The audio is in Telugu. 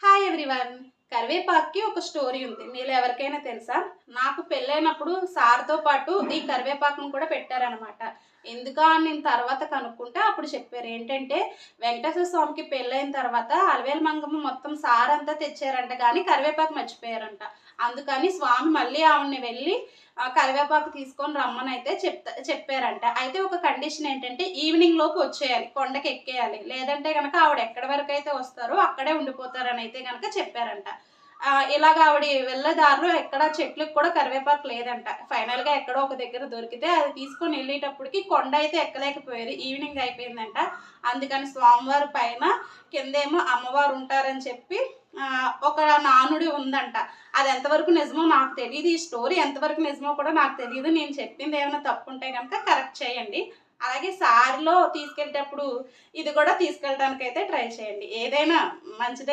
Hi everyone. కరివేపాకుకి ఒక స్టోరీ ఉంది. మీలో ఎవరికైనా తెలుసా? నాకు పెళ్ళైనప్పుడు సార్‌తో పాటు ఈ కరివేపాకును కూడా పెట్టారనమాట. ఎందుకా అని నేను తర్వాత కనుక్కుంటే అప్పుడు చెప్పారు. ఏంటంటే వెంకటేశ్వర స్వామికి పెళ్ళైన తర్వాత అలివేలు మంగమ్మ మొత్తం సారంతా తెచ్చారంట కానీ కరివేపాకు మర్చిపోయారంట. అందుకని స్వామి మళ్ళీ ఆవిడని వెళ్ళి కరివేపాకు తీసుకొని రమ్మనైతే చెప్పారంట. అయితే ఒక కండిషన్ ఏంటంటే ఈవినింగ్ లోపు వచ్చేయాలి. కొండకెక్కేయాలి. లేదంటే గనక ఆవిడ ఎక్కడి వరకైతే వస్తారో అక్కడే ఉండిపోతారనైతే గనక చెప్పారంట. ఇలాగ ఆవిడ వెళ్ళే దారిలో ఎక్కడ చెట్లకు కూడా కరివేపాకు లేదంట. ఫైనల్‌గా ఎక్కడో ఒక దగ్గర దొరికితే అది తీసుకొని ఎళ్ళేటప్పటికి కొండ అయితే ఎక్కలేకపోయారు. ఈవినింగ్ అయిపోయిందంట. అందుకని స్వామివారి పైన, కిందేమో అమ్మవారు ఉంటారని చెప్పి ఒక నానుడి ఉందంట. అది ఎంతవరకు నిజమో నాకు తెలీదు. ఈ స్టోరీ ఎంతవరకు నిజమో కూడా నాకు తెలీదు. నేను చెప్పింది ఏమైనా తప్పుంటే గనక కరెక్ట్ చేయండి. అలాగే సారీలో తీసుకెళ్ళేటప్పుడు ఇది కూడా తీసుకెళ్ళడానికైతే ట్రై చేయండి. ఏదైనా మంచిదే.